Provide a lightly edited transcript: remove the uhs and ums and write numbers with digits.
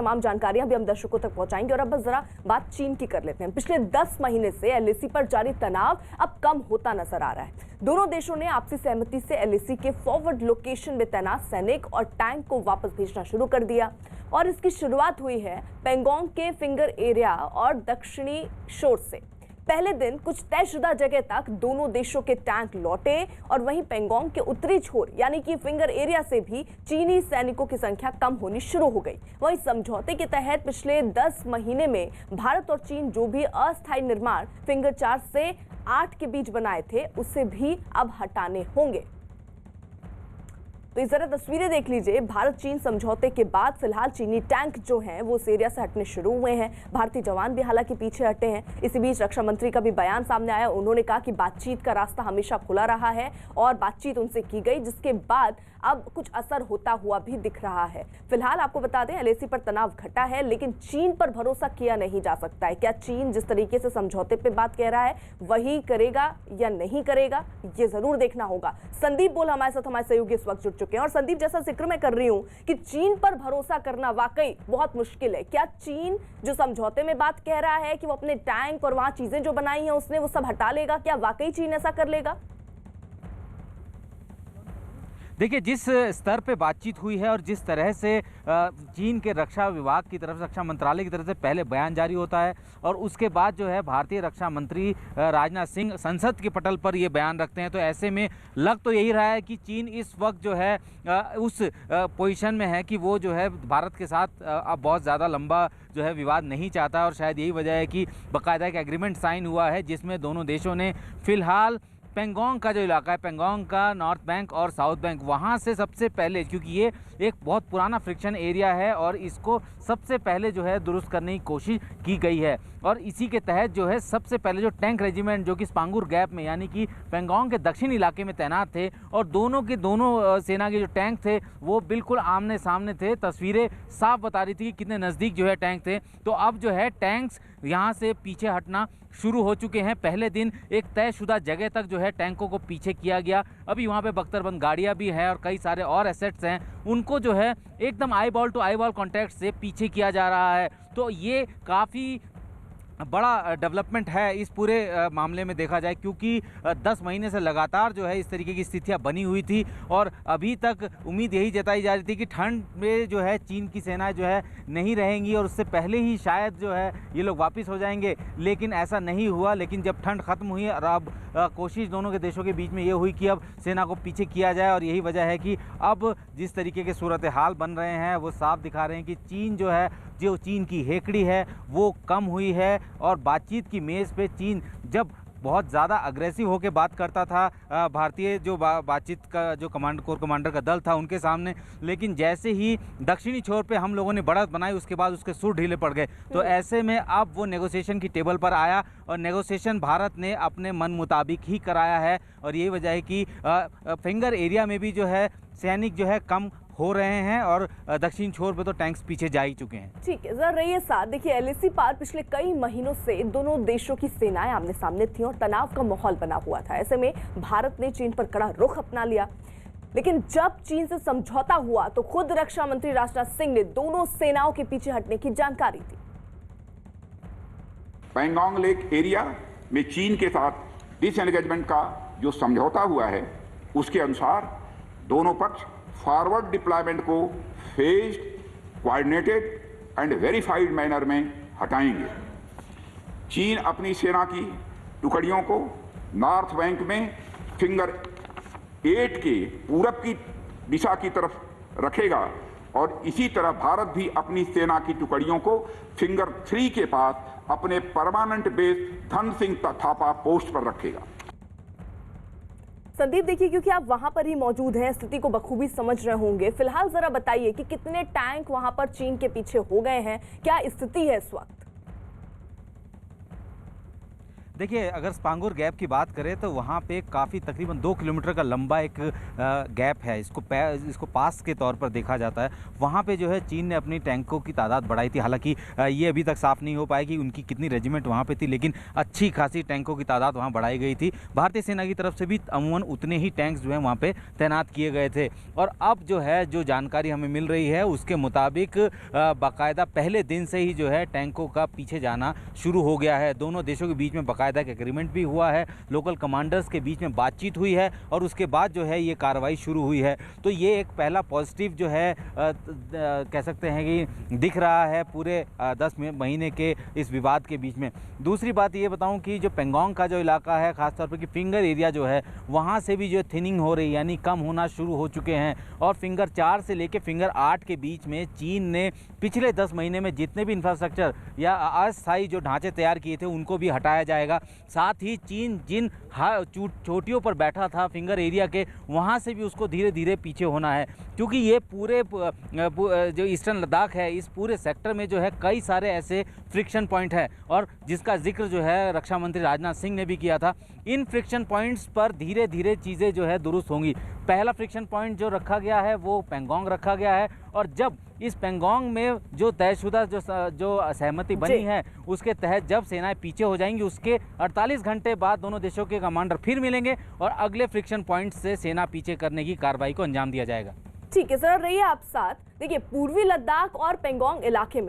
तमाम जानकारियां भी हम दर्शकों तक पहुंचाएंगे। और अब बस जरा बात चीन की कर लेते हैं। पिछले 10 महीने से एलएसी पर जारी तनाव अब कम होता नजर आ रहा है। दोनों देशों ने आपसी सहमति से एलएसी के फॉरवर्ड लोकेशन में तैनात सैनिक और टैंक को वापस भेजना शुरू कर दिया और इसकी शुरुआत हुई है पेंगोंग के फिंगर एरिया और दक्षिणी शोर से। पहले दिन कुछ तयशुदा जगह तक दोनों देशों के टैंक लौटे और वहीं पेंगोंग के उत्तरी छोर यानी कि फिंगर एरिया से भी चीनी सैनिकों की संख्या कम होनी शुरू हो गई। वहीं समझौते के तहत पिछले 10 महीने में भारत और चीन जो भी अस्थायी निर्माण फिंगर 4 से 8 के बीच बनाए थे उसे भी अब हटाने होंगे। तो इस जरा तस्वीरें देख लीजिए। भारत चीन समझौते के बाद फिलहाल चीनी टैंक जो हैं वो उस एरिया से हटने शुरू हुए हैं। भारतीय जवान भी हालांकि पीछे हटे हैं। इसी बीच रक्षा मंत्री का भी बयान सामने आया। उन्होंने कहा कि बातचीत का रास्ता हमेशा खुला रहा है और बातचीत उनसे की गई, जिसके बाद अब कुछ असर होता हुआ भी दिख रहा है। फिलहाल आपको बता दें एलएसी पर तनाव घटा है, लेकिन चीन पर भरोसा किया नहीं जा सकता है। क्या चीन जिस तरीके से समझौते पे बात कह रहा है वही करेगा या नहीं करेगा, ये जरूर देखना होगा। संदीप बोल हमारे साथ, हमारे सहयोगी इस वक्त जुड़ चुके हैं। और संदीप, जैसा जिक्र मैं कर रही हूं कि चीन पर भरोसा करना वाकई बहुत मुश्किल है। क्या चीन जो समझौते में बात कह रहा है कि वो अपने टैंक और वहां चीजें जो बनाई हैं उसने वो सब हटा लेगा, क्या वाकई चीन ऐसा कर लेगा? देखिए, जिस स्तर पे बातचीत हुई है और जिस तरह से चीन के रक्षा विभाग की तरफ से, रक्षा मंत्रालय की तरफ से पहले बयान जारी होता है और उसके बाद जो है भारतीय रक्षा मंत्री राजनाथ सिंह संसद के पटल पर ये बयान रखते हैं, तो ऐसे में लग तो यही रहा है कि चीन इस वक्त जो है उस पोजीशन में है कि वो जो है भारत के साथ अब बहुत ज़्यादा लंबा जो है विवाद नहीं चाहता। और शायद यही वजह है कि बाकायदा एक एग्रीमेंट साइन हुआ है जिसमें दोनों देशों ने फिलहाल पेंगोंग का जो इलाका है, पेंगोंग का नॉर्थ बैंक और साउथ बैंक, वहाँ से सबसे पहले, क्योंकि ये एक बहुत पुराना फ्रिक्शन एरिया है और इसको सबसे पहले जो है दुरुस्त करने की कोशिश की गई है। और इसी के तहत जो है सबसे पहले जो टैंक रेजिमेंट जो कि स्पांगुर गैप में यानी कि पेंगोंग के दक्षिण इलाके में तैनात थे और दोनों सेना के जो टैंक थे वो बिल्कुल आमने सामने थे। तस्वीरें साफ बता रही थी कि कितने नज़दीक जो है टैंक थे। तो अब जो है टैंक्स यहाँ से पीछे हटना शुरू हो चुके हैं। पहले दिन एक तयशुदा जगह तक जो है टैंकों को पीछे किया गया। अभी वहाँ पे बख्तरबंद गाड़ियाँ भी हैं और कई सारे और एसेट्स हैं, उनको जो है एकदम eyeball to eyeball contact से पीछे किया जा रहा है। तो ये काफ़ी बड़ा डेवलपमेंट है इस पूरे मामले में देखा जाए, क्योंकि 10 महीने से लगातार जो है इस तरीके की स्थितियां बनी हुई थी और अभी तक उम्मीद यही जताई जा रही थी कि ठंड में जो है चीन की सेनाएं जो है नहीं रहेंगी और उससे पहले ही शायद जो है ये लोग वापस हो जाएंगे, लेकिन ऐसा नहीं हुआ। लेकिन जब ठंड ख़त्म हुई और अब कोशिश दोनों के देशों के बीच में ये हुई कि अब सेना को पीछे किया जाए और यही वजह है कि अब जिस तरीके के सूरत हाल बन रहे हैं वो साफ दिखा रहे हैं कि चीन जो है, जो चीन की हेकड़ी है वो कम हुई है। और बातचीत की मेज़ पे चीन जब बहुत ज़्यादा अग्रेसिव होकर बात करता था भारतीय जो बातचीत का जो कोर कमांडर का दल था उनके सामने, लेकिन जैसे ही दक्षिणी छोर पे हम लोगों ने बढ़त बनाई उसके बाद उसके सुर ढीले पड़ गए। तो ऐसे में अब वो नेगोशिएशन की टेबल पर आया और नेगोशिएशन भारत ने अपने मन मुताबिक ही कराया है। और यही वजह है कि फिंगर एरिया में भी जो है सैनिक जो है कम हो रहे हैं और दक्षिण छोर पे तो टैंक्स पीछे जा ही चुके हैं। ठीक है, जरा रहिए साथ। देखिए, एलएसी पार पिछले कई महीनों से दोनों देशों की सेनाएं आमने सामने थीं और तनाव का माहौल बना हुआ था। ऐसे में भारत ने चीन पर कड़ा रुख अपना लिया, लेकिन जब चीन से समझौता हुआ तो खुद रक्षा मंत्री राजनाथ सिंह ने दोनों सेनाओं के पीछे हटने की जानकारी दी। पैंगोंग लेक एरिया में चीन के साथ डिसएंगेजमेंट का जो समझौता हुआ है उसके अनुसार दोनों पक्ष फॉरवर्ड डिप्लॉयमेंट को phased, coordinated and verified manner में हटाएंगे। चीन अपनी सेना की टुकड़ियों को नॉर्थ बैंक में फिंगर 8 के पूरब की दिशा की तरफ रखेगा और इसी तरह भारत भी अपनी सेना की टुकड़ियों को फिंगर 3 के पास अपने permanent base Dhan Singh Thapa post पर रखेगा। संदीप, देखिए, क्योंकि आप वहां पर ही मौजूद हैं, स्थिति को बखूबी समझ रहे होंगे। फिलहाल जरा बताइए कि कितने टैंक वहां पर चीन के पीछे हो गए हैं, क्या स्थिति है इस वक्त? देखिए, अगर स्पांगुर गैप की बात करें तो वहाँ पे काफ़ी तकरीबन 2 किलोमीटर का लंबा एक गैप है। इसको पास के तौर पर देखा जाता है। वहाँ पे जो है चीन ने अपनी टैंकों की तादाद बढ़ाई थी। हालांकि ये अभी तक साफ नहीं हो पाया कि उनकी कितनी रेजिमेंट वहाँ पे थी, लेकिन अच्छी खासी टैंकों की तादाद वहाँ बढ़ाई गई थी। भारतीय सेना की तरफ से भी अमूमन उतने ही टैंक्स जो हैं वहाँ पे तैनात किए गए थे। और अब जो है जो जानकारी हमें मिल रही है उसके मुताबिक बाकायदा पहले दिन से ही जो है टैंकों का पीछे जाना शुरू हो गया है। दोनों देशों के बीच में बाकायदा एक एग्रीमेंट भी हुआ है, लोकल कमांडर्स के बीच में बातचीत हुई है और उसके बाद जो है ये कार्रवाई शुरू हुई है। तो ये एक पहला पॉजिटिव जो है कह सकते हैं कि दिख रहा है पूरे 10 महीने के इस विवाद के बीच में। दूसरी बात ये बताऊं कि जो पेंगोंग का जो इलाका है, खासतौर पर कि फिंगर एरिया जो है वहाँ से भी जो थिनिंग हो रही है, यानी कम होना शुरू हो चुके हैं। और फिंगर 4 से लेकर फिंगर 8 के बीच में चीन ने पिछले 10 महीने में जितने भी इंफ्रास्ट्रक्चर या अस्थायी जो ढांचे तैयार किए थे उनको भी हटाया जाएगा। साथ ही चीन जिन चोटियों पर बैठा था फिंगर एरिया के, वहाँ से भी उसको धीरे धीरे पीछे होना है, क्योंकि ये पूरे जो ईस्टर्न लद्दाख है इस पूरे सेक्टर में जो है कई सारे ऐसे फ्रिक्शन पॉइंट है और जिसका जिक्र जो है रक्षा मंत्री राजनाथ सिंह ने भी किया था। इन फ्रिक्शन पॉइंट्स पर धीरे धीरे चीज़ें जो है दुरुस्त होंगी। पहला फ्रिक्शन पॉइंट जो रखा गया है वो पेंगोंग रखा गया है और जब इस पेंगोंग में जो तयशुदा जो सहमति बनी है उसके तहत जब सेनाएं पीछे हो जाएंगी उसके 48 घंटे बाद दोनों देशों के कमांडर फिर मिलेंगे और अगले फ्रिक्शन पॉइंट से सेना पीछे करने की कार्रवाई को अंजाम दिया जाएगा। ठीक है सर, रहिए आप साथ। देखिए, पूर्वी लद्दाख और पेंगोंग इलाके में